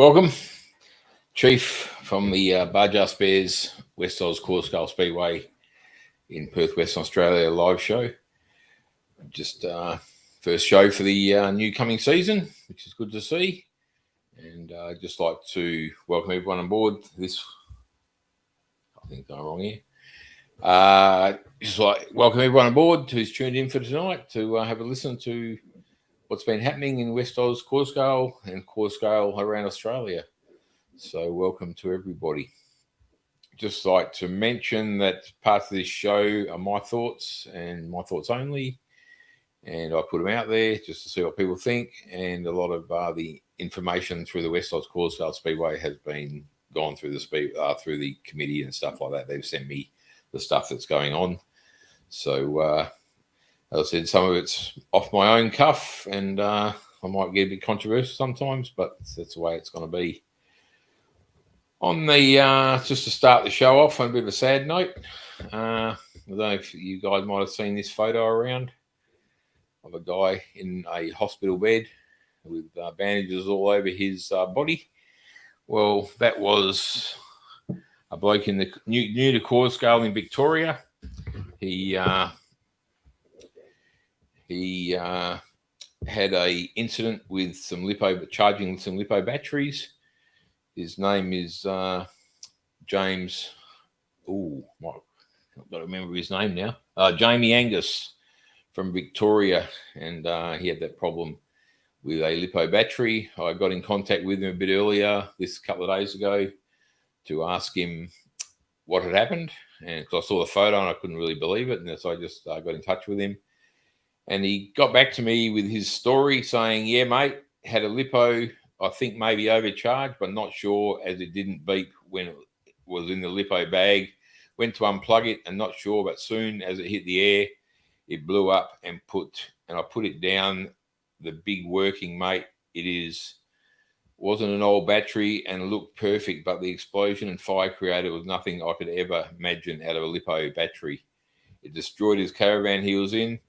Welcome, Chief from the Barjas Bears West Oz Scale Speedway in Perth, Western Australia live show. Just first show for the new coming season, which is good to see. And I'd just like to welcome everyone on board. I think I'm wrong here. Just like welcome everyone on board who's tuned in for tonight to have a listen to what's been happening in West Oz Scale and Scale around Australia. So welcome to everybody. Just like to mention that part of this show are my thoughts and my thoughts only. And I put them out there just to see what people think. And a lot of the information through the West Oz Scale Speedway has been gone through through the committee and stuff like that. They've sent me the stuff that's going on. So as I said, some of it's off my own cuff, and I might get a bit controversial sometimes, but that's the way it's going to be. On the just to start the show off on a bit of a sad note, I don't know if you guys might have seen this photo around of a guy in a hospital bed with bandages all over his body. Well, that was a bloke in the new to Scale in Victoria. He had a incident with charging some lipo batteries. His name is James. I've got to remember his name now. Jamie Angus from Victoria, and he had that problem with a lipo battery. I got in contact with him a bit earlier, this couple of days ago, to ask him what had happened, and because I saw the photo and I couldn't really believe it, and so I just got in touch with him. And he got back to me with his story saying, yeah, mate, had a lipo, I think maybe overcharged, but not sure, as it didn't beep when it was in the lipo bag. Went to unplug it and not sure, but soon as it hit the air, it blew up and I put it down, the big working, mate. Wasn't an old battery and looked perfect, but the explosion and fire created was nothing I could ever imagine out of a lipo battery. It destroyed his caravan he was in.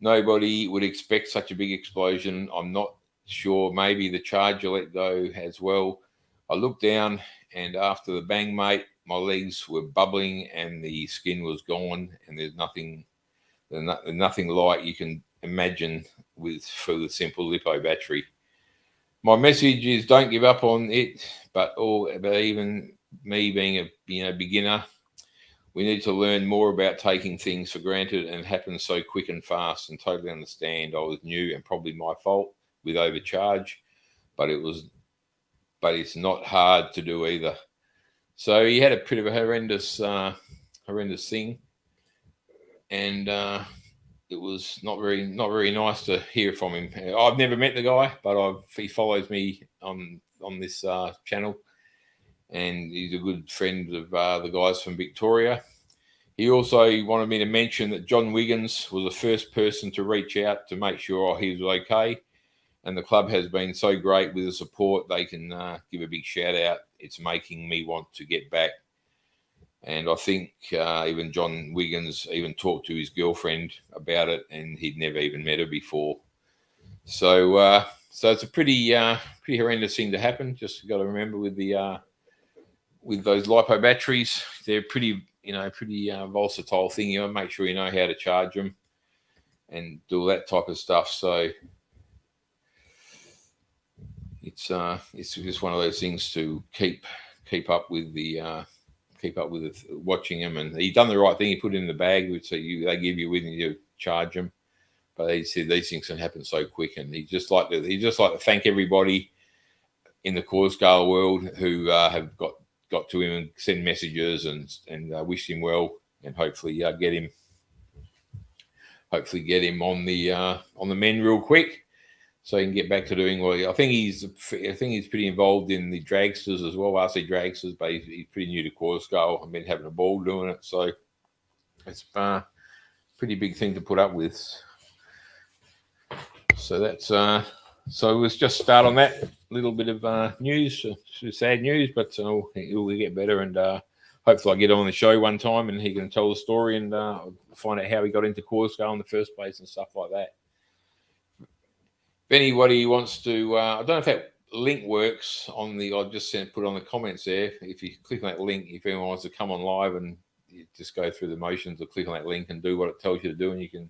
Nobody would expect such a big explosion. I'm not sure, maybe the charger let go as well. I looked down, and after the bang, mate, my legs were bubbling and the skin was gone, and there's nothing like you can imagine for the simple lipo battery. My message is don't give up on it, but even me being a beginner, we need to learn more about taking things for granted, and it happens so quick and fast, and totally understand I was new and probably my fault with overcharge, but it's not hard to do either. So he had a bit of a horrendous thing, and it was not very nice to hear from him. I've never met the guy, but he follows me on this channel, and he's a good friend of the guys from Victoria. He also wanted me to mention that John Wiggins was the first person to reach out to make sure he was okay. And the club has been so great with the support, they can give a big shout out. It's making me want to get back. And I think even John Wiggins even talked to his girlfriend about it, and he'd never even met her before. So it's a pretty horrendous thing to happen. Just got to remember with those lipo batteries, they're pretty versatile thing. You make sure you know how to charge them and do all that type of stuff. So it's just one of those things to keep up with watching them. And he done the right thing. He put it in the bag, which they give you with you to charge them. But he said these things can happen so quick, and he just like to thank everybody in the Scale world who have got to him and send messages and wished him well, and hopefully get him on the men real quick, so he can get back to doing well. I think he's pretty involved in the dragsters as well, RC dragsters, but he's pretty new to Scale. I've been having a ball doing it, so it's a pretty big thing to put up with. So that's so let's just start on that little bit of news, sad news, but it will get better, and hopefully I get on the show one time and he can tell the story and find out how he got into Scale in the first place and stuff like that. If anybody wants to, I don't know if that link works on the, I just put on the comments there. If you click on that link, if anyone wants to come on live and you just go through the motions or click on that link and do what it tells you to do, and you can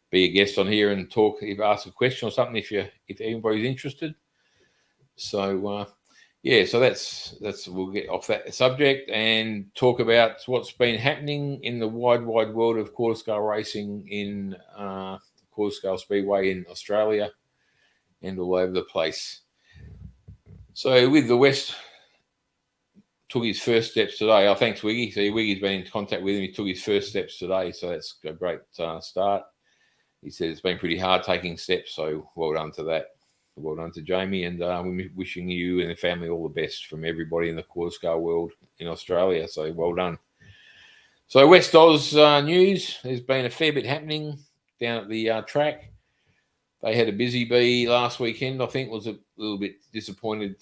be a guest on here and talk, if ask a question or something, if anybody's interested. So yeah, so that's we'll get off that subject and talk about what's been happening in the wide world of quarter scale racing in quarter scale speedway in Australia and all over the place. So with the West, took his first steps today. Oh, thanks, Wiggy. So Wiggy's been in contact with him. He took his first steps today, so that's a great start. He said it's been pretty hard taking steps, so well done to that. Well done to Jamie, and we're wishing you and the family all the best from everybody in the quarter scale world in Australia. So well done. So West Oz news. There's been a fair bit happening down at the track. They had a busy bee last weekend. I think was a little bit disappointed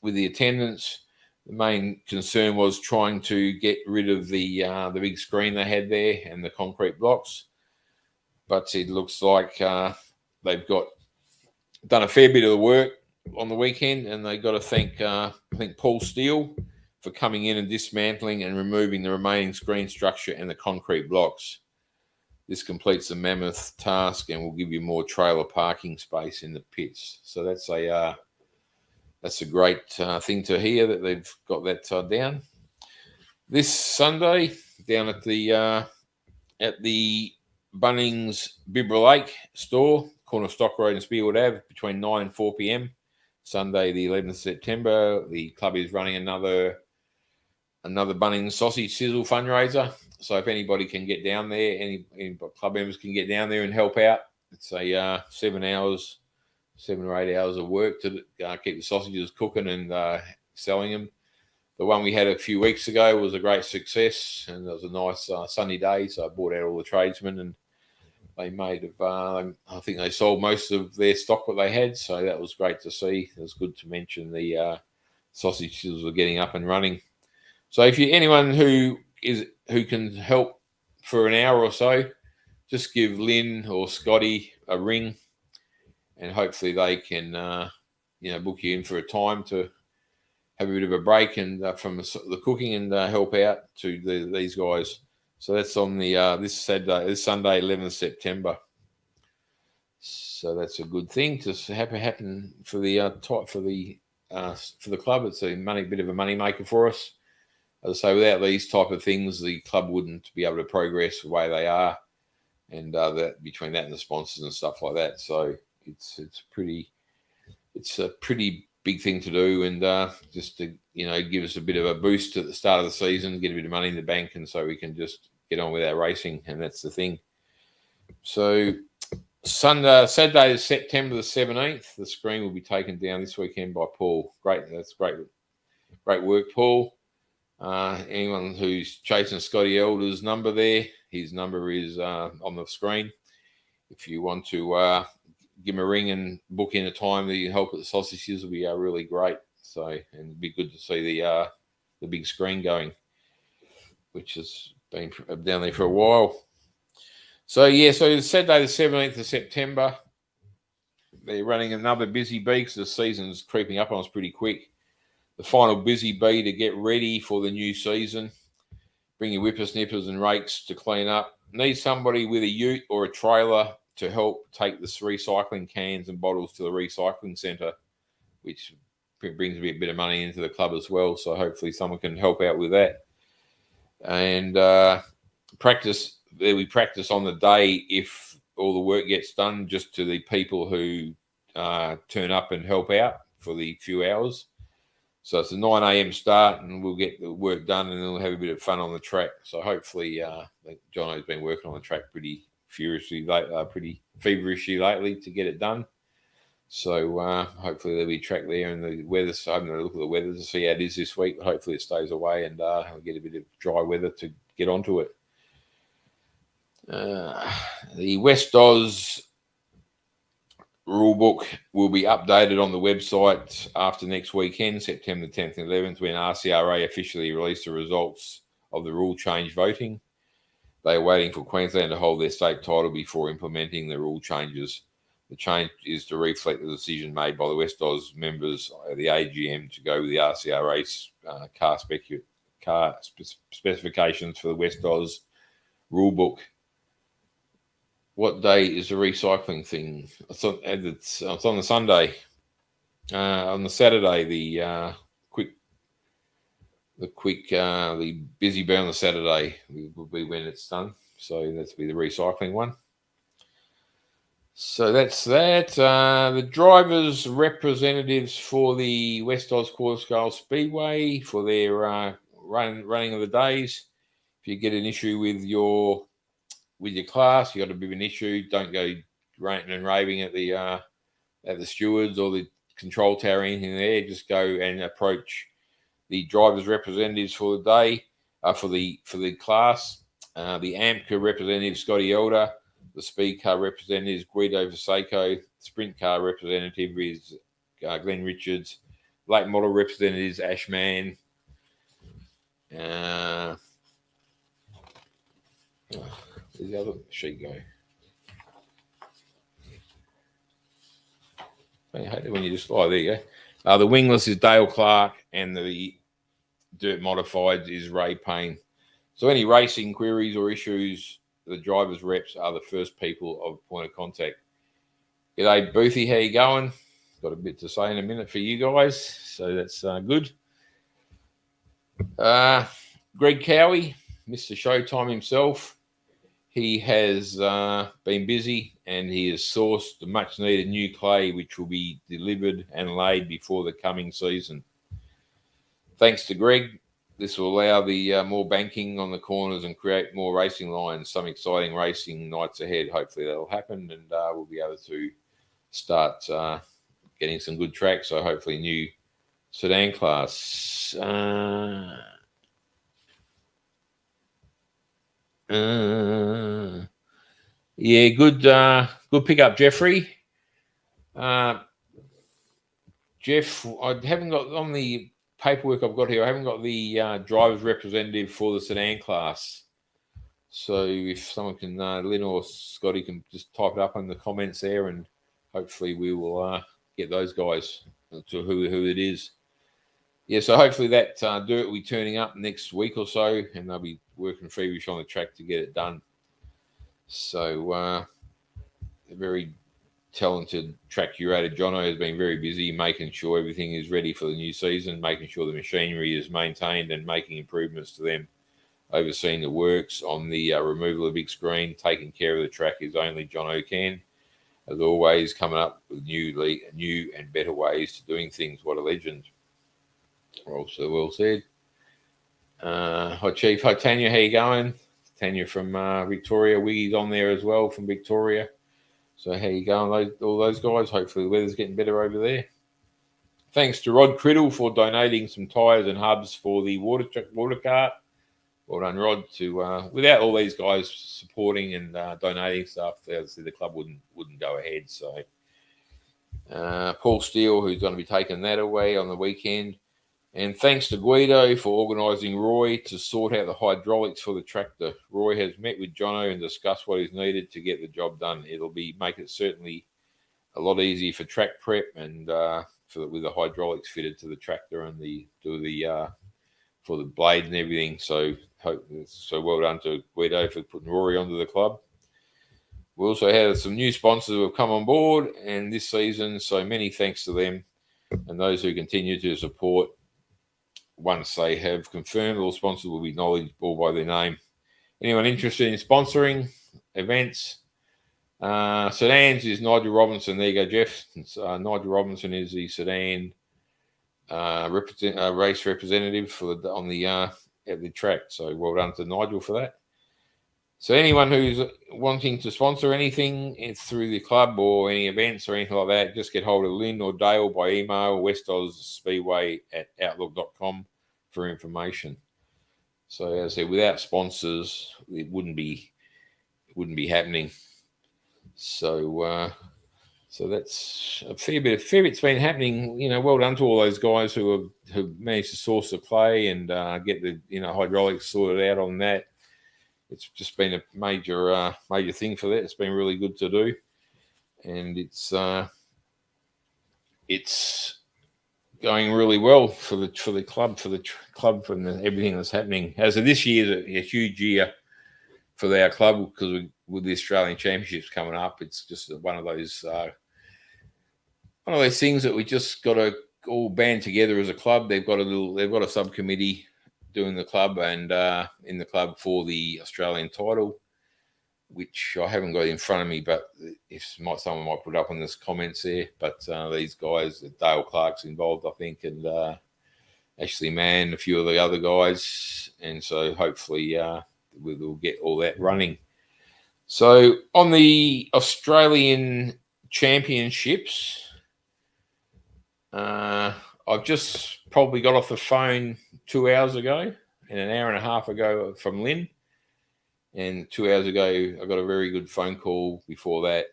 with the attendance. The main concern was trying to get rid of the big screen they had there and the concrete blocks. But it looks like they've done a fair bit of the work on the weekend, and they got to thank I think Paul Steele for coming in and dismantling and removing the remaining screen structure and the concrete blocks. This completes the mammoth task and will give you more trailer parking space in the pits. So that's a great thing to hear that they've got that down. This Sunday, down at the Bunnings Bibra Lake store, corner of Stock Road and Spearwood Ave, between 9 and 4 p.m. Sunday, the 11th of September, the club is running another Bunnings sausage sizzle fundraiser. So if anybody can get down there, any club members can get down there and help out. It's a 7 or 8 hours of work to keep the sausages cooking and selling them. The one we had a few weeks ago was a great success, and it was a nice sunny day. So I brought out all the tradesmen, and they made I think they sold most of their stock that they had. So that was great to see. It was good to mention the sausages were getting up and running. So if you anyone who can help for an hour or so, just give Lynn or Scotty a ring, and hopefully they can book you in for a time to have a bit of a break and from the cooking and help out to these guys. So that's on the this Sunday, 11th September. So that's a good thing to happen for the club. It's a bit of a money maker for us. As I say, without these type of things, the club wouldn't be able to progress the way they are, and that between that and the sponsors and stuff like that. So it's a pretty big thing to do, and just to give us a bit of a boost at the start of the season, get a bit of money in the bank, and so we can just get on with our racing, and that's the thing. So Saturday, September the 17th, the screen will be taken down this weekend by Paul. That's great work, Paul. Anyone who's chasing Scotty Elder's number there, his number is on the screen. If you want to give him a ring and book in a time that you help at the sausages, will be really great. So, and it'd be good to see the big screen going, which has been down there for a while. So so Saturday the 17th of September, they're running another busy bee because the season's creeping up on us pretty quick. The final busy bee to get ready for the new season. Bring your whippersnippers and rakes to clean up. Need somebody with a ute or a trailer to help take the recycling cans and bottles to the recycling centre, which brings a bit of money into the club as well. So hopefully someone can help out with that. And practice. We practice on the day if all the work gets done, just to the people who turn up and help out for the few hours. So it's a 9 a.m. start, and we'll get the work done, and then we'll have a bit of fun on the track. So hopefully, Jono's been working on the track pretty feverishly lately to get it done. So hopefully there'll be track there, and the weather. So I'm going to look at the weather to see how it is this week. But hopefully it stays away, and we'll get a bit of dry weather to get onto it. The West Oz rulebook will be updated on the website after next weekend, September 10th and 11th, when RCRA officially release the results of the rule change voting. They are waiting for Queensland to hold their state title before implementing the rule changes. The change is to reflect the decision made by the West Oz members of the AGM to go with the RCR race car specifications for the West Oz rulebook. What day is the recycling thing? It's on the Sunday. On the Saturday, the busy bit on the Saturday will be when it's done. So that's be the recycling one. So that's that. The drivers' representatives for the West Oz Scale Speedway for their running of the days. If you get an issue with your class, you got a bit of an issue. Don't go ranting and raving at the stewards or the control tower or anything there. Just go and approach the drivers' representatives for the day, for the class. The AMCA representative Scotty Elder. The speed car representative is Guido Vaseko. Sprint car representative is Glenn Richards. Late model representative is Ashman. Where's the other sheet go? I hate it when you just... Oh, there you go. The wingless is Dale Clark, and the dirt modified is Ray Payne. So any racing queries or issues, the drivers' reps are the first people of point of contact. G'day, Boothie. How you going? Got a bit to say in a minute for you guys, so that's good. Greg Cowie, Mr. Showtime himself. He has been busy, and he has sourced the much-needed new clay, which will be delivered and laid before the coming season. Thanks to Greg, this will allow the more banking on the corners and create more racing lines. Some exciting racing nights ahead. Hopefully that'll happen, and we'll be able to start getting some good tracks. So hopefully new sedan class. Yeah, good pickup, Jeffrey. Jeff, I haven't got on the paperwork I've got here. I haven't got the driver's representative for the sedan class. So if someone can, Lynn or Scotty can just type it up in the comments there, and hopefully we will get those guys to who it is. Yeah, so hopefully that dirt will be turning up next week or so, and they'll be working feverish on the track to get it done. So a very talented track curator, Jono, has been very busy making sure everything is ready for the new season, making sure the machinery is maintained and making improvements to them, overseeing the works on the removal of big screen, taking care of the track as only Jono can. As always, coming up with new and better ways to doing things. What a legend. Also well said. Hi, Chief. Hi, Tanya. How you going? Tanya from Victoria. Wiggy's on there as well from Victoria. So how you going, all those guys? Hopefully the weather's getting better over there. Thanks to Rod Criddle for donating some tyres and hubs for the water cart. Well done, Rod. Without all these guys supporting and donating stuff, the club wouldn't go ahead. So Paul Steele, who's going to be taking that away on the weekend. And thanks to Guido for organising Roy to sort out the hydraulics for the tractor. Roy has met with Jono and discussed what is needed to get the job done. It'll make it certainly a lot easier for track prep and with the hydraulics fitted to the tractor and for the blade and everything. So well done to Guido for putting Rory onto the club. We also had some new sponsors who have come on board and this season, so many thanks to them and those who continue to support. Once they have confirmed, all sponsors will be acknowledged all by their name. Anyone interested in sponsoring events? Sedans is Nigel Robinson. There you go, Jeff. Nigel Robinson is the sedan race representative on the track. So well done to Nigel for that. So anyone who's wanting to sponsor anything through the club or any events or anything like that, just get hold of Lynn or Dale by email, westozspeedway@outlook.com for information. So as I said, without sponsors, it wouldn't be happening. So that's a fair bit's been happening. Well done to all those guys who have managed to source the clay and get the hydraulics sorted out on that. It's just been a major thing for that. It's been really good to do. and it's going really well for the club, and everything that's happening. As of this year, is a huge year for our club because with the Australian Championships coming up, it's just one of those things that we just got to all band together as a club. They've got a subcommittee doing the club and in the club for the Australian title, which I haven't got in front of me, but if someone might put up in the comments there. But these guys, Dale Clark's involved, I think, and Ashley Mann, a few of the other guys, and so hopefully we'll get all that running. So on the Australian Championships, I've just probably got off the phone 2 hours ago and an hour and a half ago from Lynn. And 2 hours ago, I got a very good phone call before that.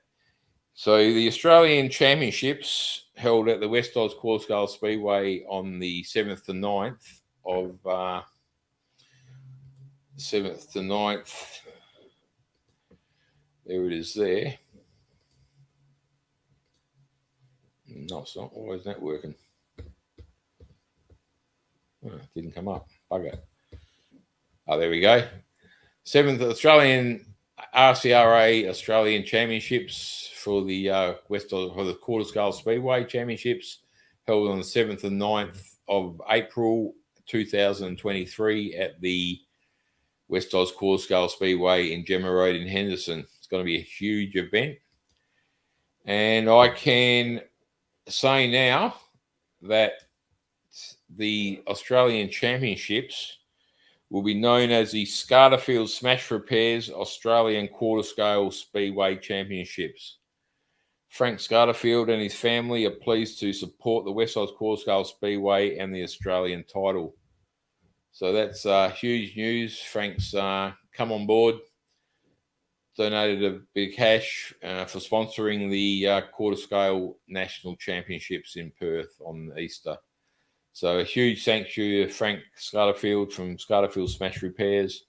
So the Australian Championships held at the West Oz Scale Speedway on the 7th to 9th of 7th to 9th. There it is there. No, it's not. Why isn't that working? Oh, it didn't come up. Bugger. Oh, there we go. 7th Australian RCRA Australian Championships for the the Quarter Scale Speedway Championships held on the 7th and 9th of April 2023 at the West Oz Quarter Scale Speedway in Gemma Road in Henderson. It's going to be a huge event. And I can say now that the Australian Championships will be known as the Scarterfield Smash Repairs Australian Quarter Scale Speedway Championships. Frank Scarterfield and his family are pleased to support the West Oz Quarter Scale Speedway and the Australian title. So that's huge news. Frank's come on board, donated a bit of cash for sponsoring the Quarter Scale National Championships in Perth on Easter. So a huge thank you to Frank Scarterfield from Scarterfield Smash Repairs.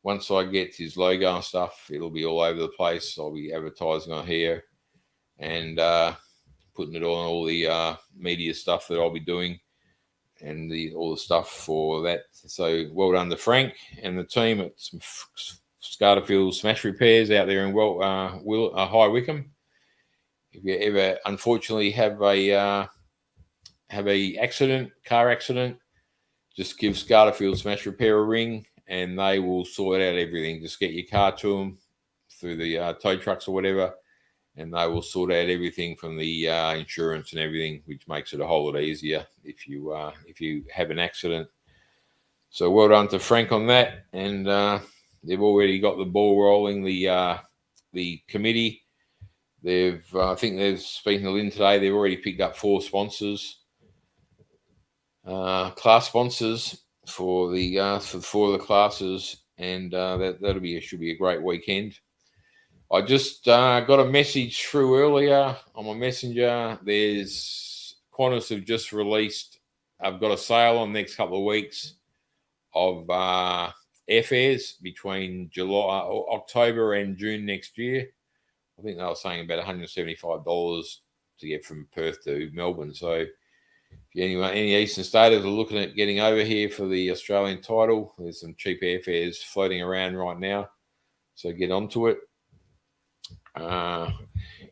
Once I get his logo and stuff, it'll be all over the place. I'll be advertising on here and putting it on all the media stuff that I'll be doing and all the stuff for that. So well done to Frank and the team at Scarterfield Smash Repairs out there in High Wycombe. If you ever unfortunately have a car accident, just give Scarterfield Smash Repair a ring and they will sort out everything. Just get your car to them through the tow trucks or whatever, and they will sort out everything from the insurance and everything, which makes it a whole lot easier if you have an accident. So well done to Frank on that, and they've already got the ball rolling. The committee, I think they've speaking to Lynn today. They've already picked up 4 sponsors. Class sponsors for the 4 of the classes, and should be a great weekend. I just got a message through earlier on my messenger. There's Qantas have just released. I've got a sale on the next couple of weeks of airfares between October and June next year. I think they were saying about $175 to get from Perth to Melbourne. So if any Eastern Staters are looking at getting over here for the Australian title, there's some cheap airfares floating around right now. So get onto it.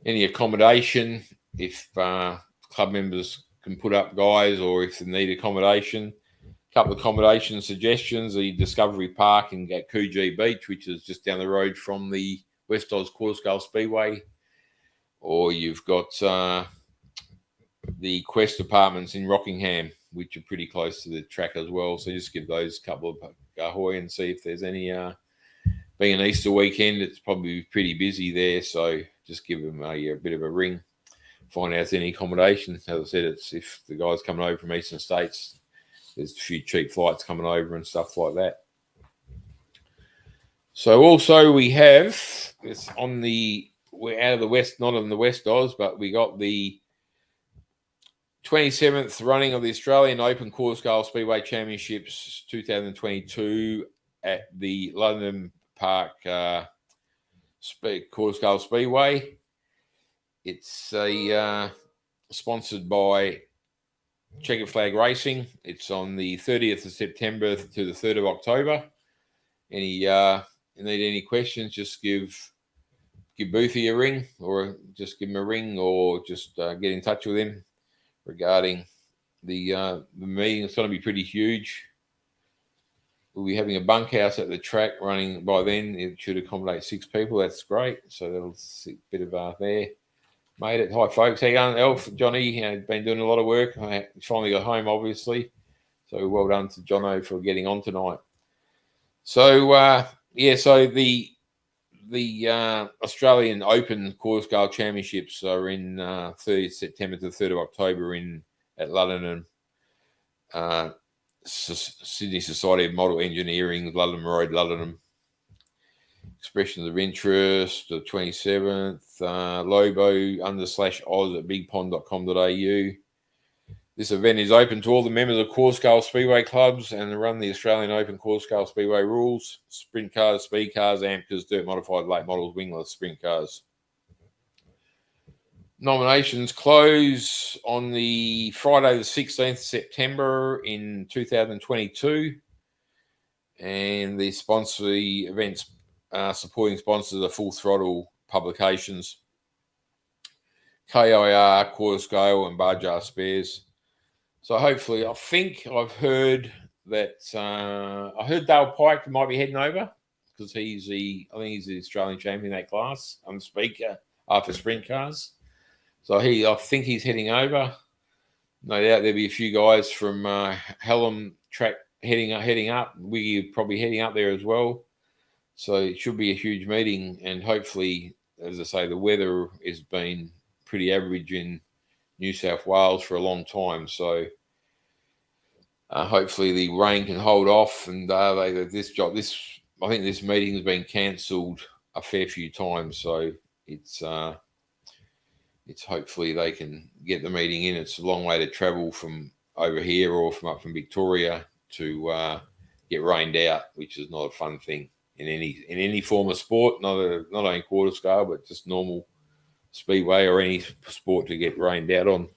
Any accommodation, if club members can put up guys, or if they need accommodation, a couple of accommodation suggestions: the Discovery Park at Coogee Beach, which is just down the road from the West Oz Quarter Scale Speedway, or you've got the Quest Apartments in Rockingham, which are pretty close to the track as well. So just give those a couple of ahoy and see if there's any. Being an Easter weekend, it's probably pretty busy there, so just give them a bit of a ring, find out if there's any accommodation. As I said, it's if the guys coming over from Eastern States, there's a few cheap flights coming over and stuff like that. So also we have, we're out of the West, not on the West Oz, but we got the 27th running of the Australian Open Quarter Scale Speedway Championships 2022 at the London Park Quarter Scale Speedway. It's a sponsored by Checker Flag Racing. It's on the 30th of September to the 3rd of October. You need any questions, just give Boothie a ring, or just give him a ring, or just get in touch with him regarding the meeting. It's going to be pretty huge. We'll be having a bunkhouse at the track running by then. It should accommodate 6 people. That's great. So that'll see a bit of there. Made it. Hi, folks. How you going? Elf, Johnny, been doing a lot of work. I finally got home, obviously. So well done to Jono for getting on tonight. So, so the Australian Open Quarter Scale Championships are in 30th September to the 3rd of October at Luddenham, Sydney Society of Model Engineering, Luddenham Road, Luddenham. Expressions of interest, the 27th, Lobo /Oz at bigpond.com.au. This event is open to all the members of Quarter Scale Speedway clubs and run the Australian Open Quarter Scale Speedway rules: sprint cars, speed cars, amp cars, dirt modified, late models, wingless sprint cars. Nominations close on the Friday, the 16th September in 2022. And the events supporting sponsors are Full Throttle Publications, KIR, Quarter Scale, and Barjar Spares. So hopefully, I think I've heard that Dale Pike might be heading over, because he's the Australian champion in that class. I'm the speaker after sprint cars. So I think he's heading over. No doubt there'll be a few guys from Hallam track heading up. We're probably heading up there as well. So it should be a huge meeting, and hopefully, as I say, the weather has been pretty average in New South Wales for a long time. So hopefully the rain can hold off, and I think this meeting has been cancelled a fair few times. So it's hopefully they can get the meeting in. It's a long way to travel from over here or from up from Victoria to get rained out, which is not a fun thing in any form of sport, not only quarter scale, but just normal speedway or any sport to get rained out on.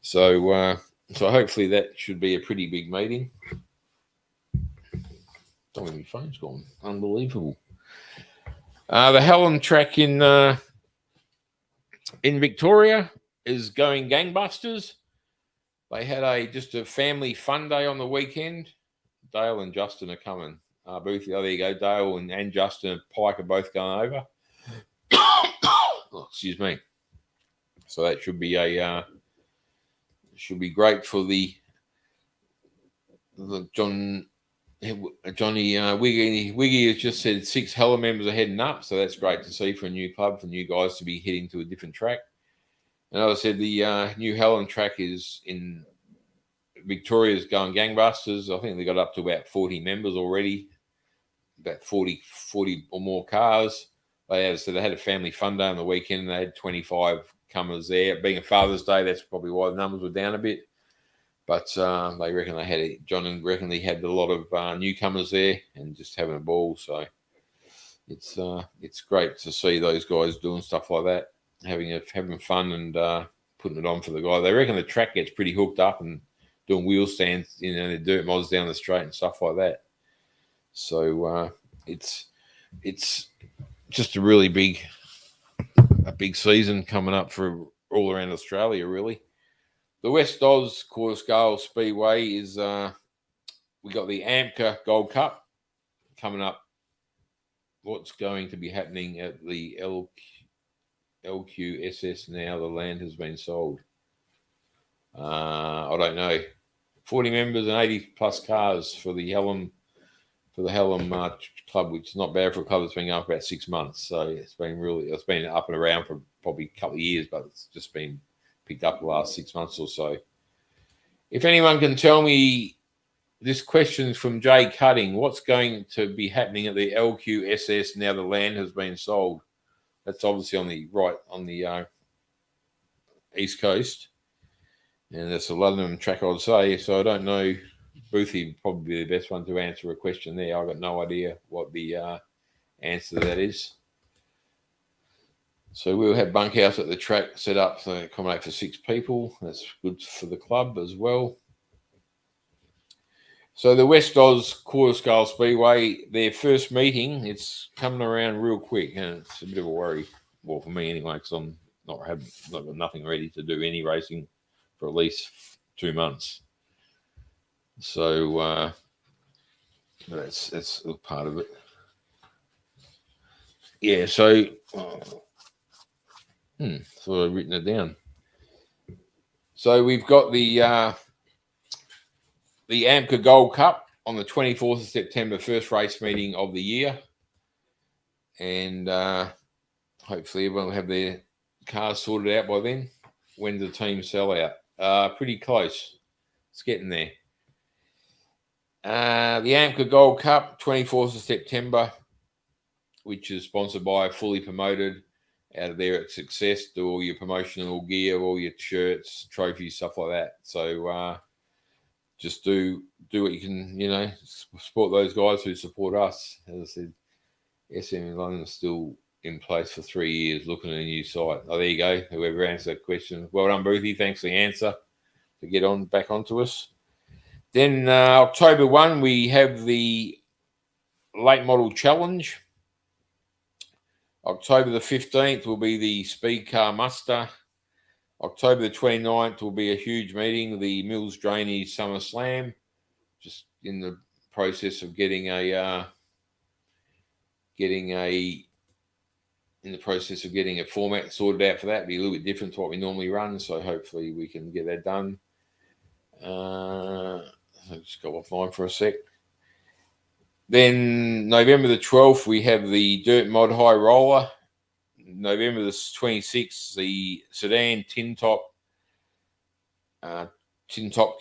So hopefully that should be a pretty big meeting. Don't think my phone's gone. Unbelievable. The Hallam track in Victoria is going gangbusters. They had just a family fun day on the weekend. Dale and Justin are coming. Booth, there you go. Dale and Justin and Pike are both going over. Excuse me. So that should be great for the Johnny Wiggy has just said 6 Hallam members are heading up, so that's great to see for a new club, for new guys to be heading to a different track. And as I said, the new Hallam track is in Victoria's going gangbusters. I think they got up to about 40 members already, about 40 or more cars. They had a family fun day on the weekend, and they had 25 comers there. Being a Father's Day, that's probably why the numbers were down a bit. But they reckon John reckoned he had a lot of newcomers there and just having a ball. So it's great to see those guys doing stuff like that, having fun and putting it on for the guy. They reckon the track gets pretty hooked up and doing wheel stands, the dirt mods down the straight and stuff like that. So it's just a really big season coming up for all around Australia, really. The West Oz Quarter Scale Speedway is we got the AMCA Gold Cup coming up. What's going to be happening at the LQSS now? The land has been sold. I don't know. 40 members and 80 plus cars for the Hallam club, which is not bad for a club that's been going for about 6 months. So it's been up and around for probably a couple of years, but it's just been picked up the last 6 months or so. If anyone can tell me, this question from Jay Cutting, what's going to be happening at the LQSS now the land has been sold? That's obviously on the east coast, and that's a London track, I'd say. So I don't know. Boothie would probably be the best one to answer a question there. I've got no idea what the answer to that is. So we'll have bunkhouse at the track set up to accommodate for 6 people. That's good for the club as well. So the West Oz Scale Speedway, their first meeting, it's coming around real quick, and it's a bit of a worry. Well, for me anyway, because I'm not got nothing ready to do any racing for at least 2 months. So that's a part of it. Yeah. So so I've written it down. So we've got the AMCA Gold Cup on the 24th of September, first race meeting of the year. And hopefully everyone will have their cars sorted out by then. When the team sell out? Pretty close. It's getting there. The AMCA Gold Cup, 24th of September, which is sponsored by Fully Promoted out of there at Success. Do all your promotional gear, all your shirts, trophies, stuff like that. So just do what you can, support those guys who support us. As I said, SM in London is still in place for 3 years looking at a new site. Oh, there you go. Whoever answered that question. Well done, Boothie. Thanks for the answer to get back onto us. Then October 1, we have the Late Model Challenge. October the 15th will be the Speed Car Muster. October the 29th will be a huge meeting, the Mills Drainage Summer Slam. Just in the process of getting a format sorted out for that. It'll be a little bit different to what we normally run, so hopefully we can get that done. I'll just go offline for a sec. Then November the 12th, we have the Dirt Mod High Roller. November the 26th, the Sedan Tin Top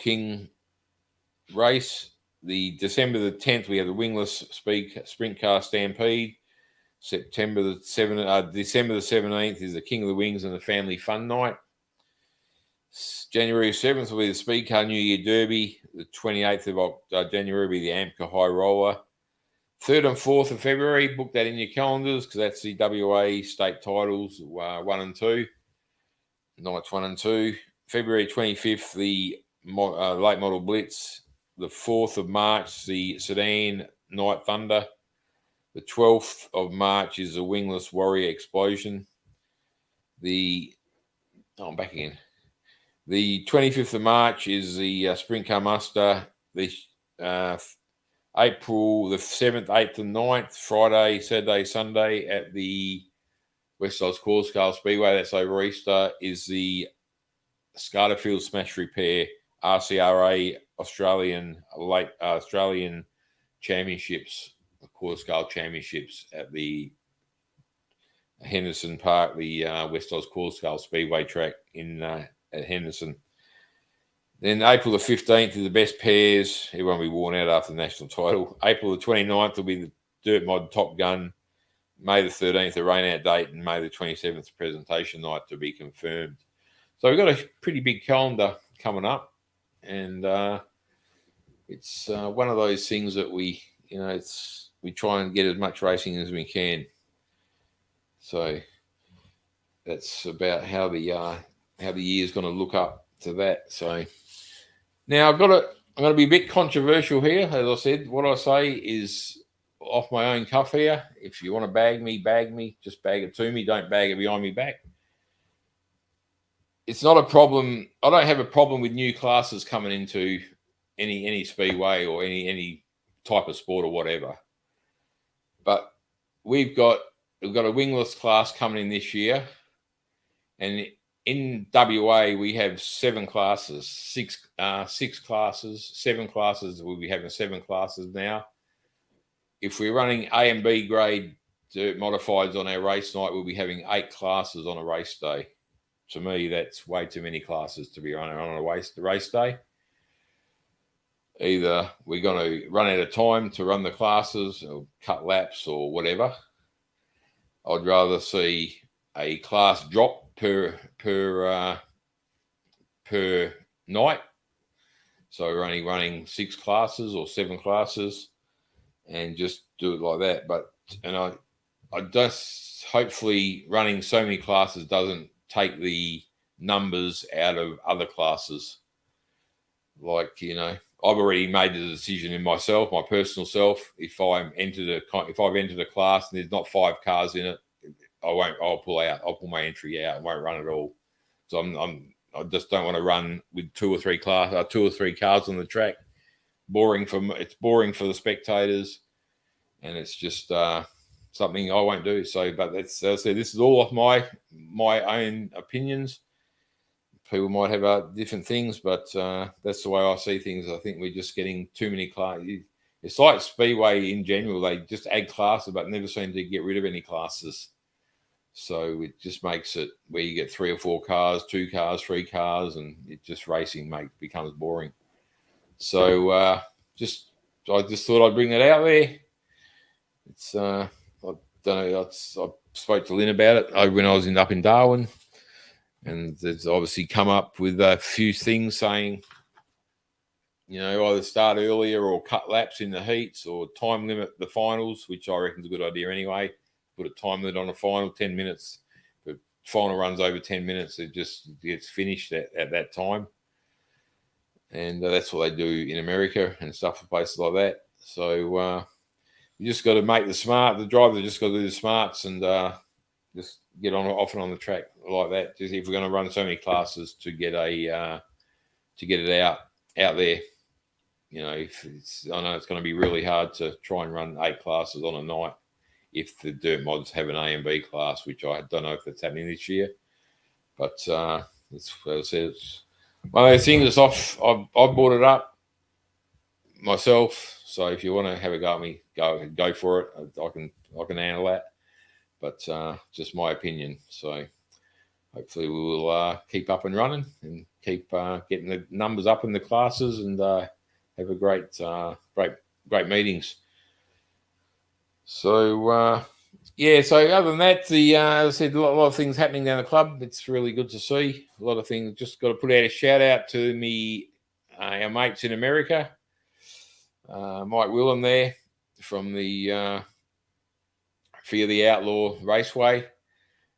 King race. The December the 10th, we have the Wingless Sprint Car Stampede. December the 17th is the King of the Wings and the Family Fun Night. January 7th will be the Speed Car New Year Derby. The 28th of January will be the AMCA High Roller. 3rd and 4th of February, book that in your calendars because that's the WA state titles 1 and 2. Nights 1 and 2. February 25th, the Late Model Blitz. The 4th of March, the Sedan Night Thunder. The 12th of March is the Wingless Warrior Explosion. I'm back again. The 25th of March is the Sprint Car Muster. The April the 7th, 8th and 9th, Friday, Saturday, Sunday at the West Oz Scale Speedway, that's over Easter, is the Scarterfield Smash Repair RCRA Australian Championships, the Quarter Scale Championships at the Henderson Park, the West Oz Quarter Scale Speedway track at Henderson. Then April the 15th is the best pairs. Everyone will be worn out after the national title. April the 29th will be the Dirt Mod Top Gun. May the 13th, the rain out date, and May the 27th, presentation night to be confirmed. So we've got a pretty big calendar coming up, and it's one of those things that we try and get as much racing as we can. So that's about how the year's going to look up to that. So now I'm going to be a bit controversial here. As I said, what I say is off my own cuff here. If you want to bag me. Just bag it to me. Don't bag it behind me back. It's not a problem. I don't have a problem with new classes coming into any speedway or any type of sport or whatever. But we've got a wingless class coming in this year, and in WA we have 7 classes, 6 classes, 7 classes. We'll be having 7 classes now. If we're running A and B grade dirt modifieds on our race night, we'll be having 8 classes on a race day. To me, that's way too many classes to be running on a race day. Either we're going to run out of time to run the classes or cut laps or whatever. I'd rather see a class drop per night. So we're only running 6 classes or 7 classes and just do it like that. I just hopefully running so many classes doesn't take the numbers out of other classes. Like, I've already made the decision in myself, my personal self. If I've entered a class and there's not 5 cars in it, I'll pull out. I'll pull my entry out. I won't run at all. So I just don't want to run with 2 or 3 cars on the track. It's boring for the spectators, and it's just something I won't do. So, but that's, as I said, this is all off my own opinions. People might have different things, but that's the way I see things. I think we're just getting too many classes. It's like Speedway in general. They just add classes, but never seem to get rid of any classes. So it just makes it where you get 3 or 4 cars, 2 cars, 3 cars, and it just racing becomes boring. So I just thought I'd bring that out there. It's I don't know. I spoke to Lynn about it when I was up in Darwin, and there's obviously come up with a few things saying, either start earlier or cut laps in the heats or time limit the finals, which I reckon is a good idea anyway. Put a time limit on a final, 10 minutes. If the final runs over 10 minutes, it just gets finished at that time. And that's what they do in America and stuff, places like that. So you just got to make the driver just got to do the smarts and just get off and on the track like that. Just if we're going to run so many classes to get it out there. I know it's going to be really hard to try and run 8 classes on a night if the dirt mods have an A and B class, which I don't know if that's happening this year. But it's, as I said, it's one of those things that's off. I brought it up myself, so if you want to have a go at me, go for it. I can handle that. But just my opinion. So hopefully we will keep up and running and keep getting the numbers up in the classes and have a great meetings. So so other than that, as I said, a lot of things happening down the club. It's really good to see. A lot of things. Just got to put out a shout out to our mates in America. Mike Willem there from the Fear the Outlaw Raceway.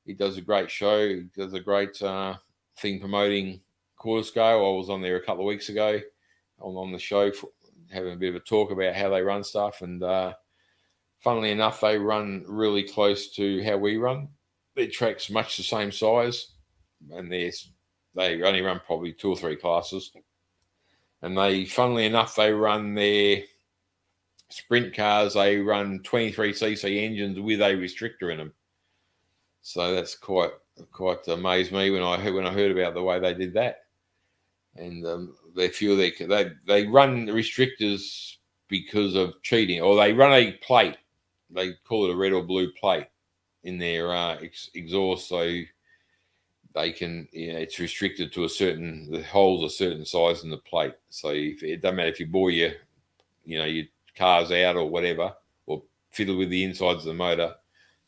He does a great show. He does a great thing promoting quarter scale. I was on there a couple of weeks ago on the show having a bit of a talk about how they run stuff. And funnily enough, they run really close to how we run. Their track's much the same size, and they only run probably 2 or 3 classes. And funnily enough, they run their sprint cars. They run 23cc engines with a restrictor in them. So that's quite amazed me when I heard about the way they did that. And they feel they run restrictors because of cheating, or they run a plate. They call it a red or blue plate in their exhaust, so they can, it's restricted to the holes a certain size in the plate. So it doesn't matter if you bore your cars out or whatever, or fiddle with the insides of the motor,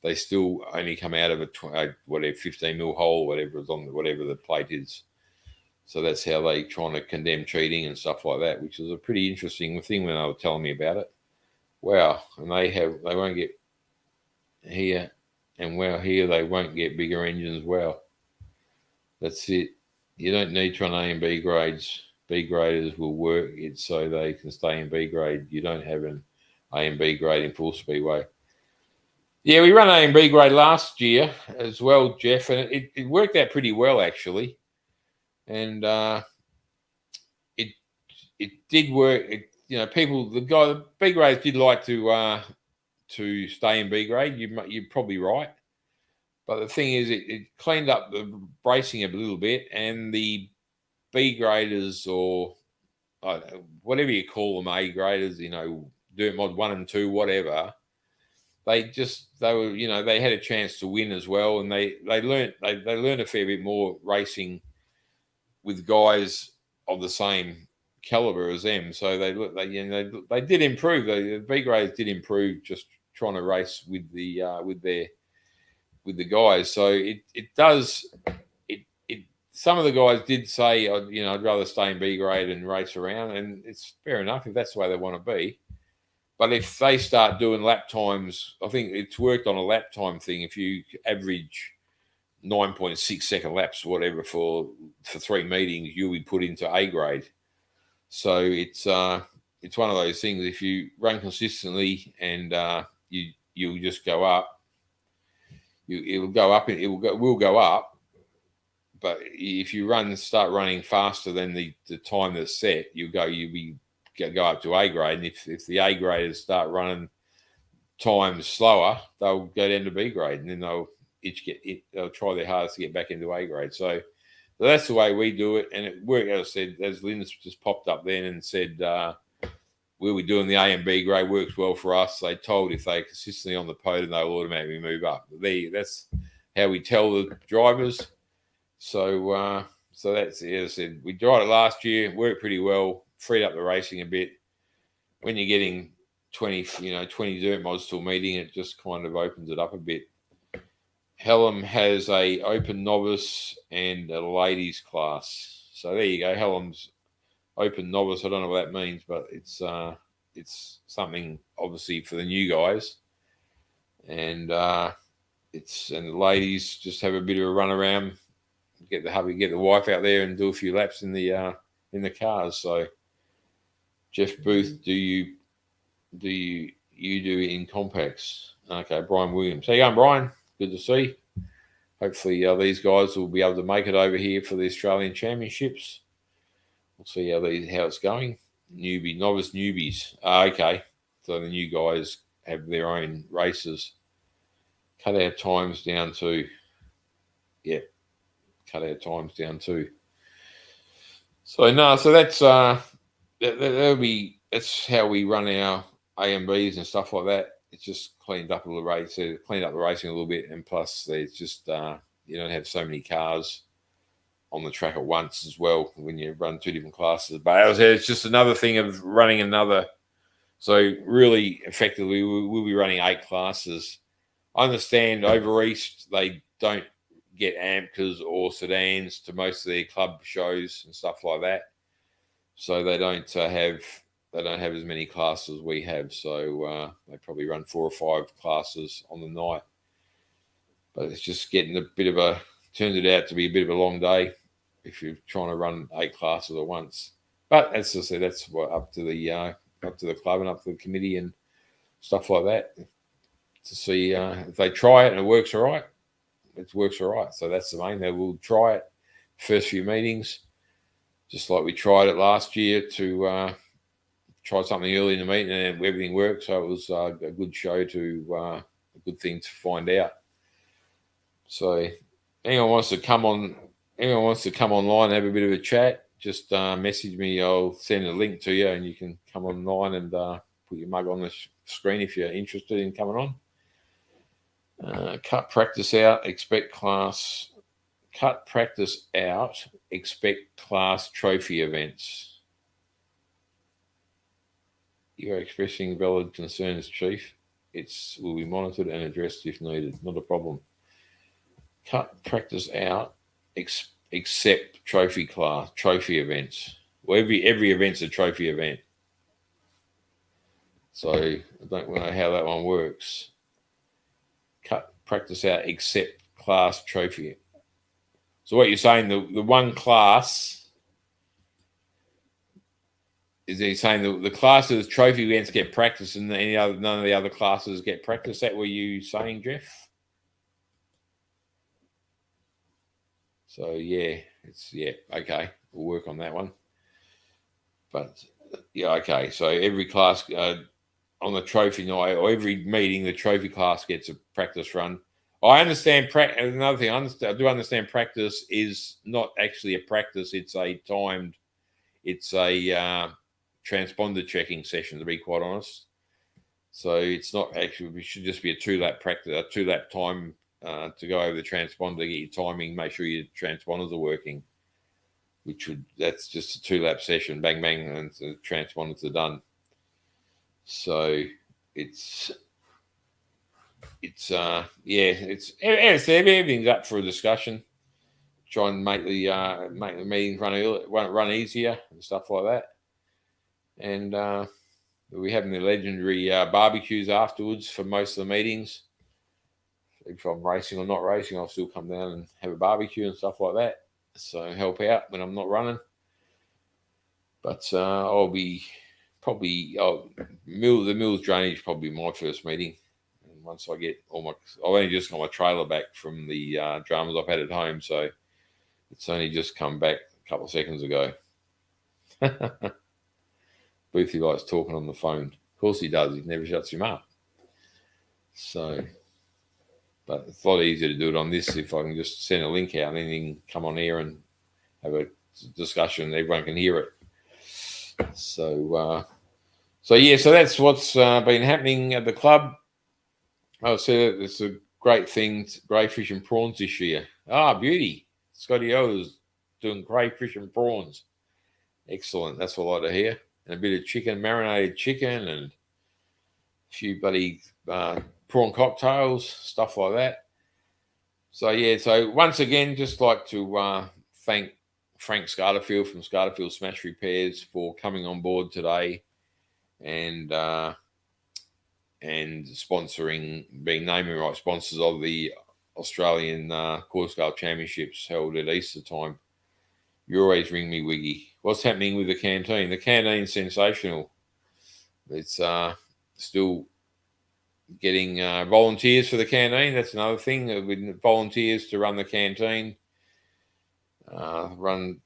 they still only come out of a 15 mil hole, whatever is on whatever the plate is. So that's how they trying to condemn cheating and stuff like that, which is a pretty interesting thing when they were telling me about it. Wow, and they won't get here, and here they won't get bigger engines. Wow, that's it. You don't need to run A and B grades. B graders will work it so they can stay in B grade. You don't have an A and B grade in full speedway. Yeah, we ran A and B grade last year as well, Jeff, and it worked out pretty well actually. And it did work. The B grades did like to stay in B grade. You're probably right, but the thing is, it cleaned up the bracing a little bit, and the B graders, or whatever you call them, A graders, dirt mod 1 and 2, whatever. They had a chance to win as well, and they learned a fair bit more racing with guys of the same caliber as them. So they did improve. The B grades did improve, just trying to race with the guys. So it does. Some of the guys did say, I'd rather stay in B grade and race around, and it's fair enough if that's the way they want to be. But if they start doing lap times, I think it's worked on a lap time thing. If you average 9.6 second laps, whatever, for 3 meetings, you'll be put into A grade. So it's one of those things. If you run consistently and you'll just go up, it'll go up. It will go up. But if you start running faster than the time that's set, you'll go up to A grade. And if the A graders start running times slower, they'll go down to B grade, and then they'll try their hardest to get back into A grade. So that's the way we do it, and it worked. As I said, as Lynn's just popped up then and said, we'll be doing the A and B grade, works well for us. They told if they're consistently on the podium, they'll automatically move up. That's how we tell the drivers. So that's it. As I said, we tried it last year, worked pretty well, freed up the racing a bit. When you're getting 20 dirt mods to a meeting, it just kind of opens it up a bit. Hallam has a open novice and a ladies class. So there you go. Hallam's open novice. I don't know what that means, but it's something obviously for the new guys. And the ladies just have a bit of a run around, get the hubby, get the wife out there, and do a few laps in the cars. So Jeff Booth, do you do in compacts? Okay, Brian Williams. How you going, Brian? Good to see. Hopefully these guys will be able to make it over here for the Australian Championships. We'll see how it's going. Novice newbies. Okay, so the new guys have their own races. Cut our times down to, So that's that's how we run our A and Bs and stuff like that. It's just cleaned up a little race, cleaned up the racing a little bit, and plus there's just you don't have so many cars on the track at once as well when you run two different classes. But it's just another thing of running another. So really, effectively, we'll be running 8 classes. I understand over East they don't get AMCAs or sedans to most of their club shows and stuff like that, so they don't have as many classes as we have. So they probably run 4 or 5 classes on the night. But it's just getting turns it out to be a bit of a long day if you're trying to run 8 classes at once. But as I said, that's up to the club and up to the committee and stuff like that to see if they try it and it works all right. It works all right. So that's the main. They will try it first few meetings, just like we tried it last year to try something early in the meeting, and everything worked. So it was a good show a good thing to find out. So anyone wants to come online and have a bit of a chat, just message me. I'll send a link to you, and you can come online and put your mug on the screen if you're interested in coming on. Cut practice out, expect class trophy events. You are expressing valid concerns, Chief. It will be monitored and addressed if needed. Not a problem. Cut practice out, except trophy events. Well, every event's a trophy event. So I don't know how that one works. Cut practice out except class trophy. So what you're saying, the one class, is he saying the classes trophy events get practice and none of the other classes get practice? Is that what you saying, Jeff? So okay, we'll work on that one. But okay. So every class on the trophy night or every meeting, the trophy class gets a practice run. I understand. Another thing, I do understand practice is not actually a practice. It's a timed. It's a transponder checking session, to be quite honest. So it's not actually. It should just be a 2-lap practice, a 2-lap time to go over the transponder, get your timing, make sure your transponders are working. That's just a 2-lap session, bang bang, and the transponders are done. So everything's up for a discussion. Try and make the meetings run easier and stuff like that. And We're having the legendary barbecues afterwards for most of the meetings. If I'm racing or not racing, I'll still come down and have a barbecue and stuff like that. So help out when I'm not running. But I'll be probably the Mills drainage probably my first meeting. And once I get I've only just got my trailer back from the dramas I've had at home, so it's only just come back a couple of seconds ago. Boothie likes talking on the phone. Of course he does. He never shuts him up. So, but it's a lot easier to do it on this if I can just send a link out and then you can come on here and have a discussion. Everyone can hear it. So that's what's been happening at the club. I said it's a great thing, crayfish and prawns this year. Beauty. Scotty O is doing crayfish and prawns. Excellent. That's what I like to hear. And a bit of chicken, marinated chicken, and a few bloody prawn cocktails, stuff like that. So once again, just like to thank Frank Scarterfield from Scarterfield Smash Repairs for coming on board today and sponsoring, being naming right sponsors of the Australian Quarter Scale Championships held at Easter time. You always ring me, Wiggy. What's happening with the canteen? The canteen's sensational. It's still getting volunteers for the canteen. That's another thing. With volunteers to run the canteen. Run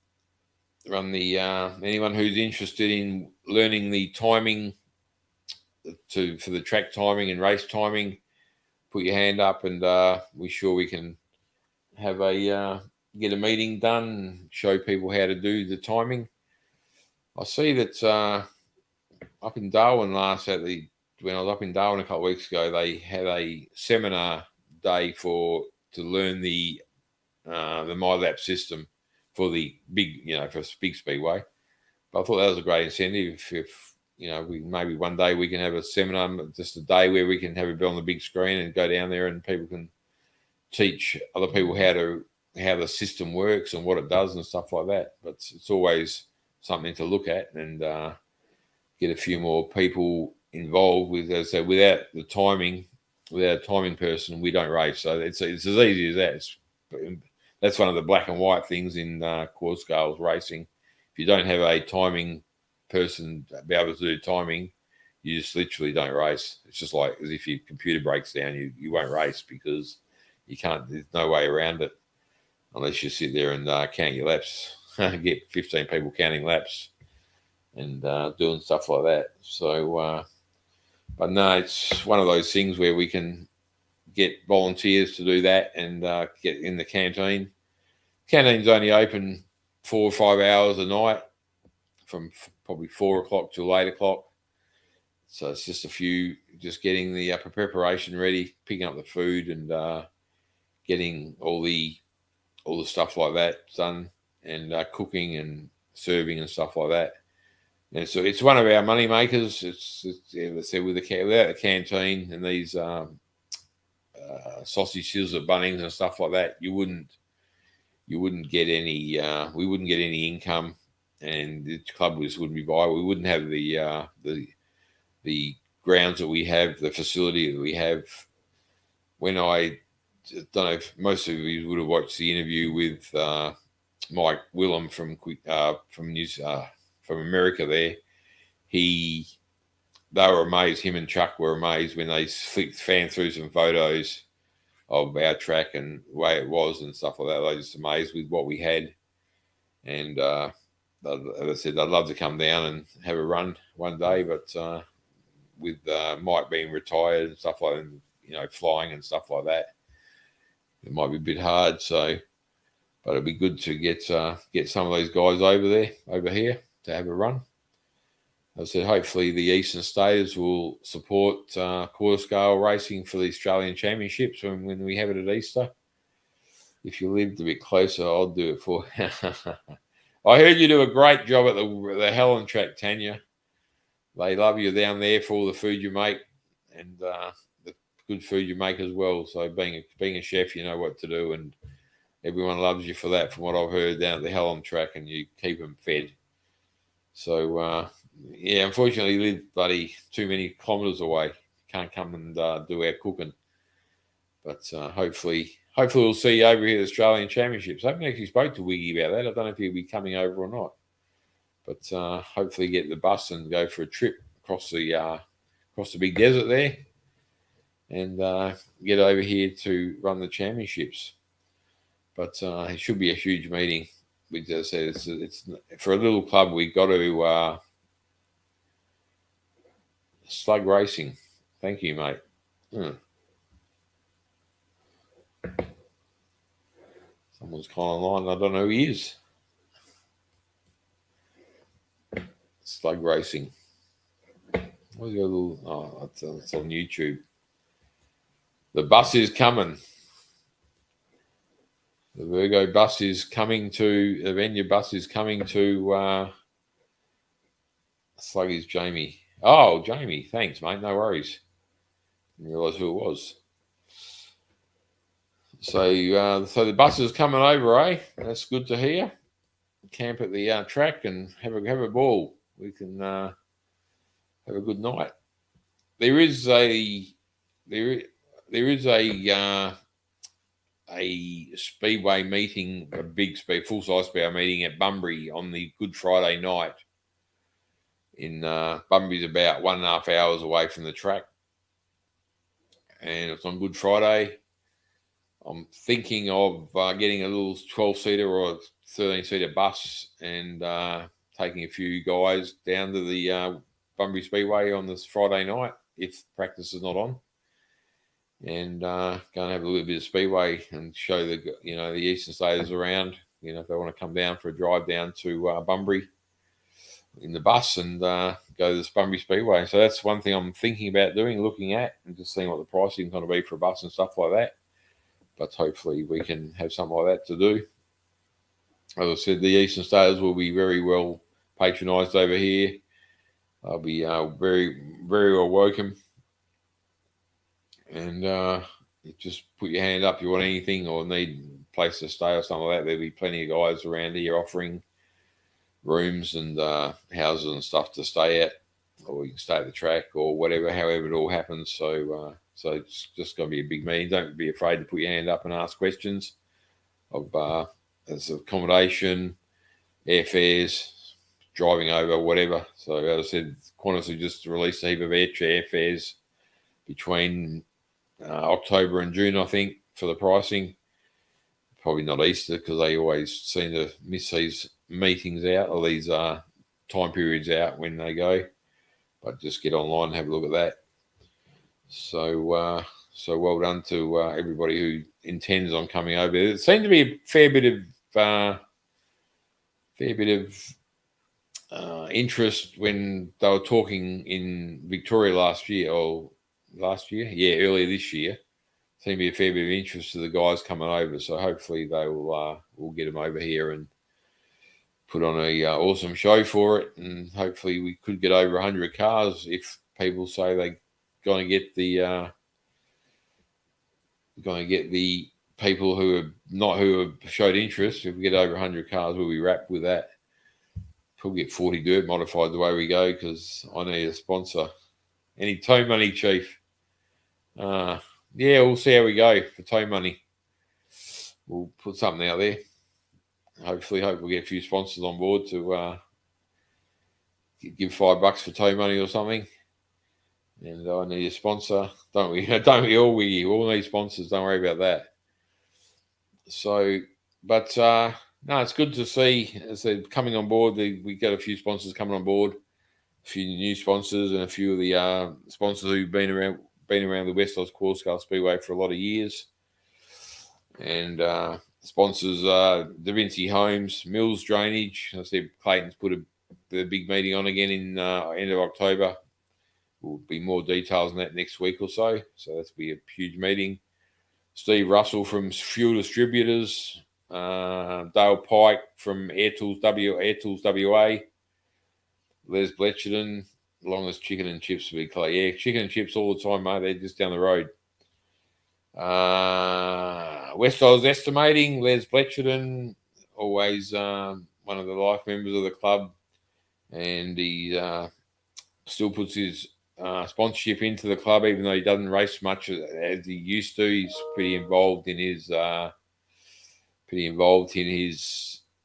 the anyone who's interested in learning the timing for the track timing and race timing, put your hand up, and we're sure we can have get a meeting done and show people how to do the timing. I see that up in Darwin when I was up in Darwin a couple of weeks ago, they had a seminar day to learn the MyLap system for the big, for big speedway. But I thought that was a great incentive. If maybe one day we can have a seminar, just a day where we can have it on the big screen and go down there and people can teach other people how the system works and what it does and stuff like that. But it's always something to look at and get a few more people involved with. As I say, without a timing person, we don't race. So it's as easy as that. That's one of the black and white things in quarter scales racing. If you don't have a timing person be able to do timing, you just literally don't race. It's just like as if your computer breaks down, you won't race because you can't. There's no way around it unless you sit there and count your laps. Get 15 people counting laps and doing stuff like that. So, but no, it's one of those things where we can get volunteers to do that and get in the canteen. Canteen's only open 4 or 5 hours a night from probably 4 o'clock till 8 o'clock. So it's just getting the preparation ready, picking up the food and getting all the stuff like that done and cooking and serving and stuff like that. And so it's one of our money makers. It's let's say without the canteen and these sausage seals at Bunnings and stuff like that, you wouldn't get any. We wouldn't get any income, and the club wouldn't be viable. We wouldn't have the grounds that we have, the facility that we have. When I don't know if most of you would have watched the interview with Mike Willem from America. There, they were amazed. Him and Chuck were amazed when they fanned through some photos of our track and the way it was and stuff like that. They were just amazed with what we had. And as I said, I'd love to come down and have a run one day, but with Mike being retired and stuff like that, flying and stuff like that, it might be a bit hard. So, but it'd be good to get some of those guys over here to have a run. As I said, hopefully the Eastern Staters will support quarter scale racing for the Australian Championships when we have it at Easter. If you lived a bit closer, I'll do it for you. I heard you do a great job at the Helen track, Tanya. They love you down there for all the food you make and the good food you make as well. So being a chef, you know what to do, and everyone loves you for that from what I've heard down at the Helen track, and you keep them fed. So Yeah, unfortunately, live bloody too many kilometres away. Can't come and do our cooking. But hopefully we'll see you over here at the Australian Championships. I haven't actually spoke to Wiggy about that. I don't know if he'll be coming over or not. But hopefully get the bus and go for a trip across the big desert there, and get over here to run the championships. But it should be a huge meeting. We just said it's for a little club. We've got to slug racing. Thank you, mate. Someone's calling online. I don't know who he is. Slug racing. Where's your little? Oh, it's on YouTube. The bus is coming. The Virgo bus is coming to the Venya bus is coming to Slug is Jamie. Oh, Jamie, thanks, mate. No worries. Didn't realise who it was. So the bus is coming over, eh? That's good to hear. Camp at the track and have a ball. We can have a good night. There is a speedway meeting, a big full size speedway meeting at Bunbury on the Good Friday night. In Bunbury's about 1.5 hours away from the track, and it's on Good Friday. I'm thinking of getting a little 12-seater or a 13-seater bus and taking a few guys down to the Bunbury Speedway on this Friday night if practice is not on, and go and have a little bit of speedway and show the Eastern Staters around. If they want to come down for a drive down to Bunbury in the bus and go to this Bunbury Speedway. So that's one thing I'm thinking about doing, looking at, and just seeing what the pricing is going to be for a bus and stuff like that. But hopefully we can have something like that to do. As I said, the Eastern Staters will be very well patronised over here. They'll be very, very well welcome. And just put your hand up if you want anything or need a place to stay or something like that. There'll be plenty of guys around here offering rooms and houses and stuff to stay at, or you can stay at the track or whatever, however it all happens. So it's just going to be a big meeting. Don't be afraid to put your hand up and ask questions of as accommodation, airfares, driving over, whatever. So as I said, Qantas have just released a heap of airfares between October and June, I think, for the pricing. Probably not Easter because they always seem to miss these meetings out or these time periods out when they go. But just get online and have a look at that. So well done to everybody who intends on coming over. There seemed to be a fair bit of interest when they were talking in Victoria earlier this year. Seemed to be a fair bit of interest to the guys coming over. So hopefully they will get them over here and put on a awesome show for it. And hopefully we could get over 100 cars if people say they're going to get the people who have showed interest. If we get over 100 cars, we'll be wrapped with that. Probably get 40 dirt modified the way we go because I need a sponsor. Any tow money, Chief? Yeah, we'll see how we go for tow money. We'll put something out there. Hopefully we'll get a few sponsors on board to give $5 for tow money or something. And I need a sponsor, don't we? Don't we all? We all need sponsors. Don't worry about that. So, but no, it's good to see. As I said, coming on board, we got a few sponsors coming on board, a few new sponsors, and a few of the sponsors who've been around the West Oz Scale Speedway for a lot of years. And sponsors Da Vinci Homes, Mills Drainage. I said Clayton's put a big meeting on again in end of October. Will be more details on that next week or so. So that's be a huge meeting. Steve Russell from Fuel Distributors, Dale Pike from Air Tools WA, Les Bletcherton, longest chicken and chips to be clear. Yeah, chicken and chips all the time, mate. They're just down the road. West Oz Estimating, Les Bletcherton, always one of the life members of the club. and he still puts his sponsorship into the club, even though he doesn't race much as he used to. He's pretty involved in his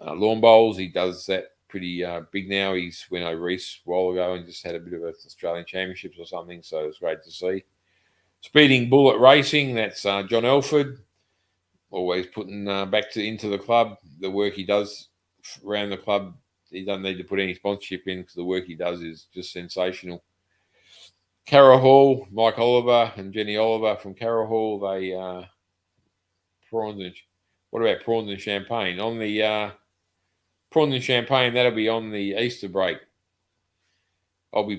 lawn bowls. He does that pretty big now. He's went over East a while ago and just had a bit of an Australian Championships or something, so it's great to see. Speeding Bullet Racing, that's John Elford, always putting back into the club. The work he does around the club, he doesn't need to put any sponsorship in because the work he does is just sensational. Carroll Hall, Mike Oliver and Jenny Oliver from Carroll Hall, they prawns and what about prawns and champagne? On the prawns and champagne, that'll be on the Easter break. I'll be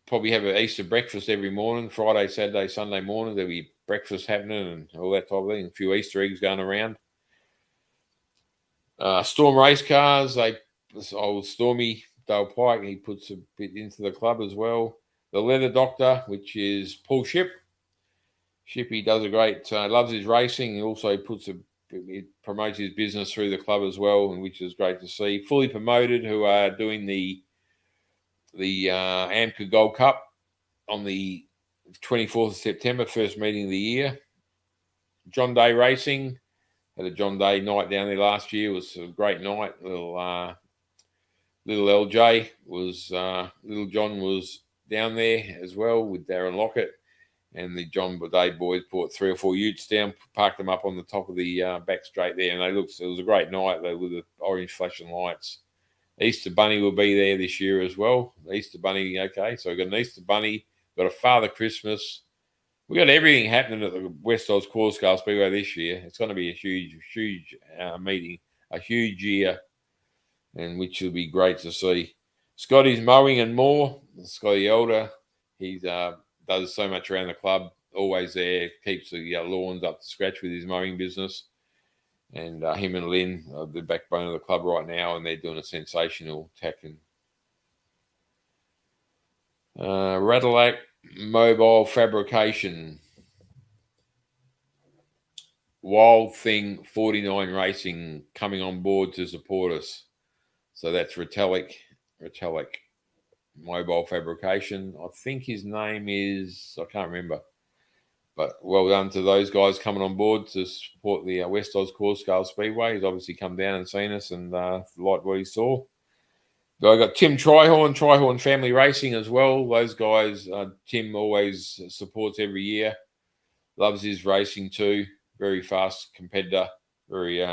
probably have an Easter breakfast every morning, Friday, Saturday, Sunday morning. There'll be breakfast happening and all that type of thing. A few Easter eggs going around. Storm race cars, old Stormy Dale Pike, he puts a bit into the club as well. The Leather Doctor, which is Paul Ship. Shippy does a great, loves his racing. He also promotes his business through the club as well, and which is great to see. Fully Promoted, who are doing the AMCA Gold Cup on the 24th of September, first meeting of the year. John Day Racing had a John Day night down there last year. It was a great night. Little LJ was Little John was down there as well with Darren Lockett, and the John Day boys brought 3 or 4 utes down, parked them up on the top of the back straight there, and it was a great night though with the orange flashing lights. Easter Bunny will be there this year as well. Easter Bunny, okay, so we've got an Easter Bunny, we've got a Father Christmas. We've got everything happening at the West Oz Scale Speedway this year. It's going to be a huge meeting, a huge year, and which will be great to see. Scotty's Mowing and More. Scotty Elder, he does so much around the club, always there, keeps the lawns up to scratch with his mowing business. And him and Lynn are the backbone of the club right now, and they're doing a sensational tackling. Radillac Mobile Fabrication. Wild Thing 49 Racing coming on board to support us. So that's Retallic Mobile Fabrication. I think his name is, I can't remember. But well done to those guys coming on board to support the West Oz Scale Speedway. He's obviously come down and seen us and liked what he saw. I got Tim Trihorn Family Racing as well. Those guys, Tim always supports every year. Loves his racing too. Very fast competitor, very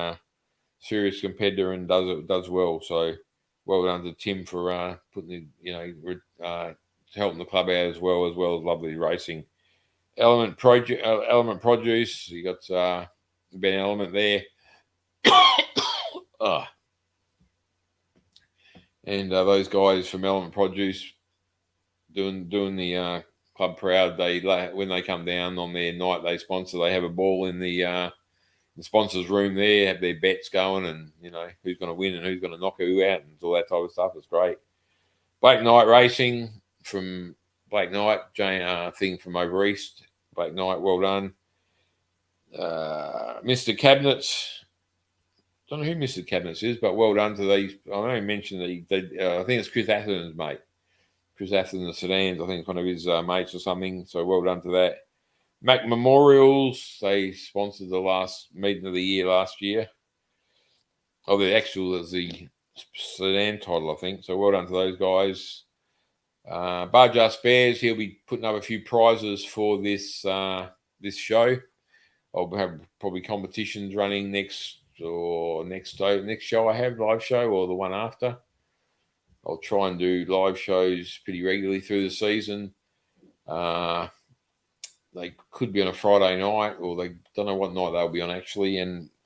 serious competitor, and does well. So well done to Tim for putting helping the club out as well as lovely racing. Element Produce. You got Ben Element there. And those guys from Element Produce doing the club proud. When they come down on their night they sponsor, they have a ball in the sponsors room there, have their bets going, and who's going to win and who's going to knock who out and all that type of stuff. It's great. Blake Knight Racing from Blake Knight, thing from over east. Blake Knight, well done. Mr. Cabinets. Don't know who Mr. Cabinets is, but well done to these. I only mentioned that I think it's Chris Atherton's mate. Chris Atherton the Sedans, I think it's one of his mates or something. So well done to that. Mac Memorials, they sponsored the last meeting of the year last year. The sedan title, I think. So well done to those guys. Barjar Spares, he'll be putting up a few prizes for this show. I'll have probably competitions running next show I have, live show, or the one after. I'll try and do live shows pretty regularly through the season. They could be on a Friday night, or they don't know what night they'll be on actually,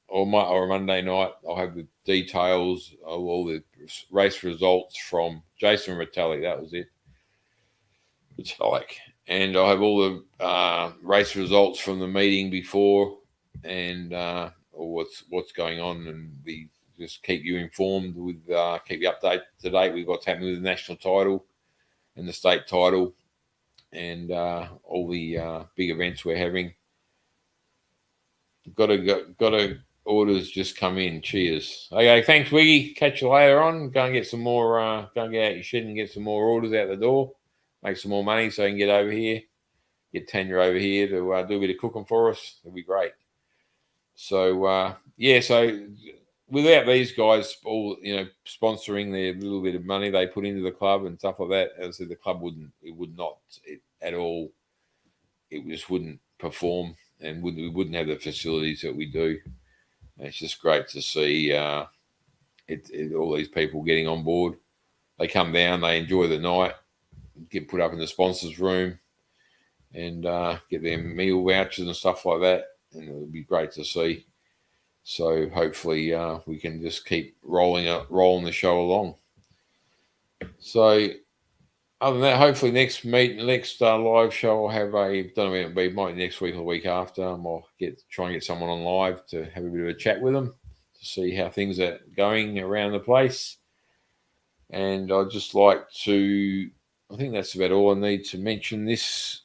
or a Monday night. I'll have the details of all the race results from Jason Retallic. That was it. Retallic. And I'll have all the race results from the meeting before, and or what's going on, and we just keep you informed with keep you updated to date with what's happening with the national title and the state title, and all the big events we're having. Got to orders just come in. Cheers. Okay, thanks, Wiggy. Catch you later on. Go and get some more. Go and get out your shed and get some more orders out the door. Make some more money so you can get over here. Get Tanya over here to do a bit of cooking for us. It'll be great. So yeah, so without these guys all sponsoring their little bit of money they put into the club and stuff like that, as I said, the club would not at all. It just wouldn't perform, and we wouldn't have the facilities that we do. And it's just great to see all these people getting on board. They come down, they enjoy the night, get put up in the sponsors' room, and get their meal vouchers and stuff like that. And it'll be great to see. So hopefully we can just keep rolling the show along. So other than that, hopefully next live show I'll have don't know when it'll be, might be next week or the week after. I'll try and get someone on live to have a bit of a chat with them to see how things are going around the place. And I'd just like to, I think that's about all I need to mention this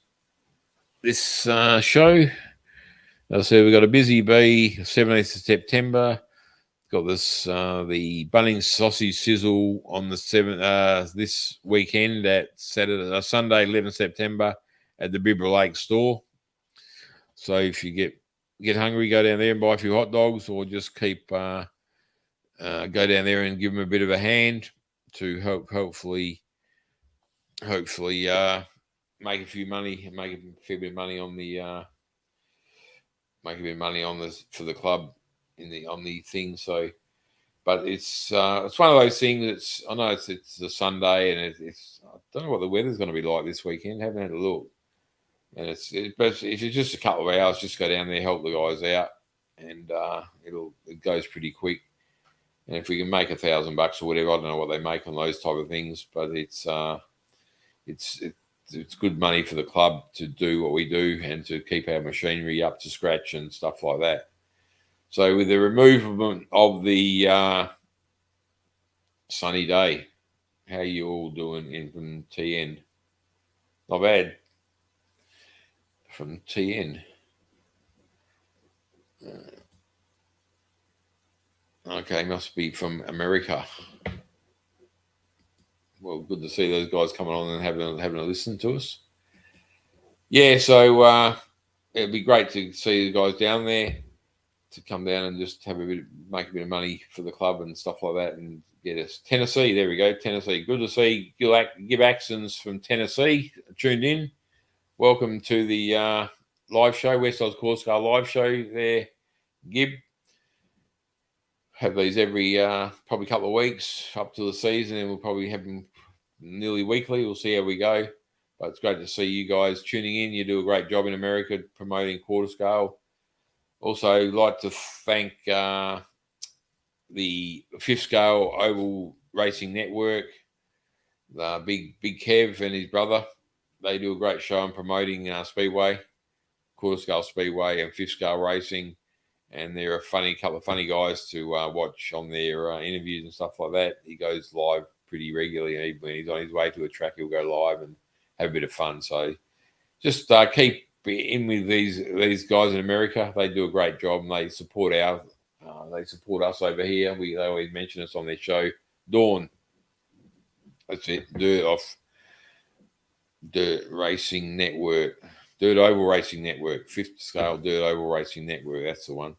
show. As I said, we've got a busy bee, 17th of September. Got this the Bunnings Sausage Sizzle on the 7th this weekend at Sunday, 11th September at the Bibra Lake store. So if you get hungry, go down there and buy a few hot dogs, or just keep go down there and give them a bit of a hand to hopefully make a few money, make a fair bit of money on the make a bit of money on this for the club on the thing. So, but it's one of those things. I know it's a Sunday, and it's I don't know what the weather's going to be like this weekend. Haven't had a look, and but if it's just a couple of hours, just go down there, help the guys out, and it goes pretty quick. And if we can make $1,000 or whatever, I don't know what they make on those type of things, but it's good money for the club to do what we do and to keep our machinery up to scratch and stuff like that. So with the removal of the sunny day, how you all doing in from TN? Not bad. From TN. Okay, must be from America. Well, good to see those guys coming on and having a listen to us. Yeah, so it'd be great to see the guys down there to come down and just make a bit of money for the club and stuff like that, and get us Tennessee. There we go, Tennessee. Good to see Gib Axons from Tennessee tuned in. Welcome to the live show, Westside's Course Car live show there, Gib. Have these every probably couple of weeks up to the season, and we'll probably have them nearly weekly. We'll see how we go. But it's great to see you guys tuning in. You do a great job in America promoting quarter scale. Also, like to thank the Fifth Scale Oval Racing Network, Big Kev and his brother. They do a great show on promoting Speedway, quarter scale Speedway, and Fifth Scale Racing. And they're a couple of funny guys to watch on their interviews and stuff like that. He goes live pretty regularly. When he's on his way to a track, he'll go live and have a bit of fun. So just keep in with these guys in America. They do a great job, and they support us over here. They always mention us on their show. Dawn, that's it. Dirt Racing Network. Dirt Oval Racing Network, Fifth Scale Dirt Oval Racing Network. That's the one.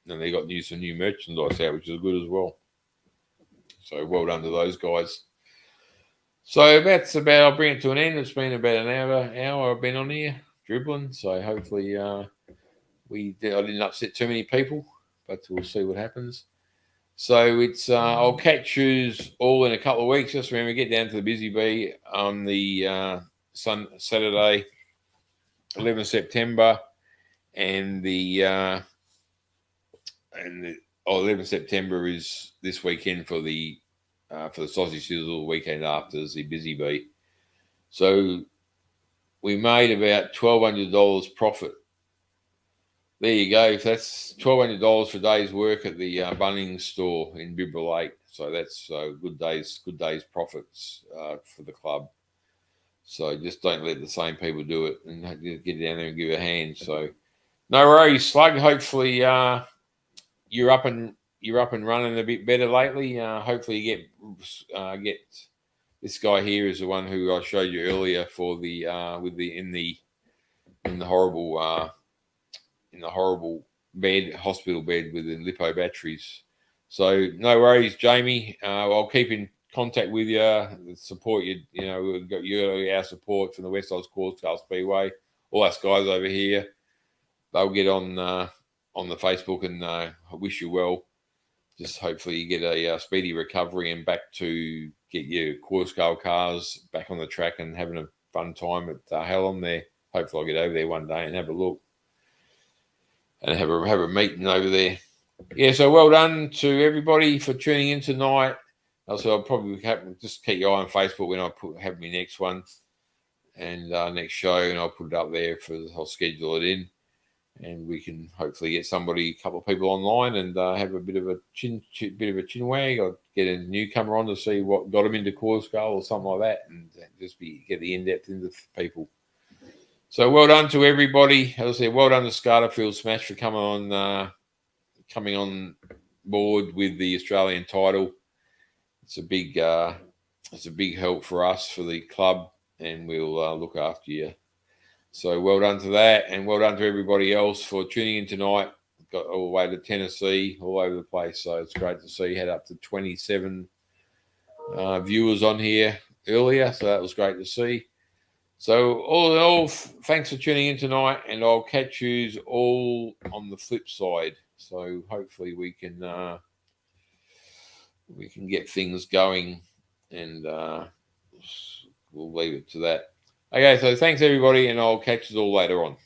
And they got some new merchandise out, which is good as well. So well done to those guys. So that's about. I'll bring it to an end. It's been about an hour I've been on here dribbling. So hopefully I didn't upset too many people, but we'll see what happens. So it's I'll catch you all in a couple of weeks. Just remember, get down to the Busy Bee on the Saturday, 11th September, and the 11th September is this weekend for the Sausage Sizzle. Weekend after is the Busy Bee. So we made about $1,200 profit. There you go. That's $1,200 for a day's work at the Bunnings store in Bibra Lake. So that's good days profits for the club. So just don't let the same people do it, and get down there and give a hand. So no worries, Slug. Hopefully you're up and running a bit better lately. Hopefully, you get this guy here is the one who I showed you earlier for the with the in the horrible hospital bed with the lipo batteries. So no worries, Jamie. I'll keep in contact with you, support you. You know, we've got our support from the West Oz Scale Speedway. All us guys over here, they'll get on the Facebook, and I wish you well. Just hopefully you get a speedy recovery and back to get your quarter scale cars back on the track and having a fun time at Helen there. Hopefully I'll get over there one day and have a look and have a meeting over there. Yeah, so well done to everybody for tuning in tonight. Also, I'll probably just keep your eye on Facebook when I have my next one and next show, and I'll put it up there I'll schedule it in, and we can hopefully get a couple of people online and have a bit of a chin wag, or get a newcomer on to see what got them into quarter scale or something like that, and just get the in-depth into people. So well done to everybody. As I said, well done to Scarterfield Smash for coming on board with the Australian title. It's a big help for us, for the club, and we'll look after you. So well done to that, and well done to everybody else for tuning in tonight. Got all the way to Tennessee, all over the place. So it's great to see. Had up to 27 viewers on here earlier, so that was great to see. So all in all, thanks for tuning in tonight, and I'll catch you all on the flip side. So hopefully we can get things going, and we'll leave it to that. Okay, so thanks everybody, and I'll catch you all later on.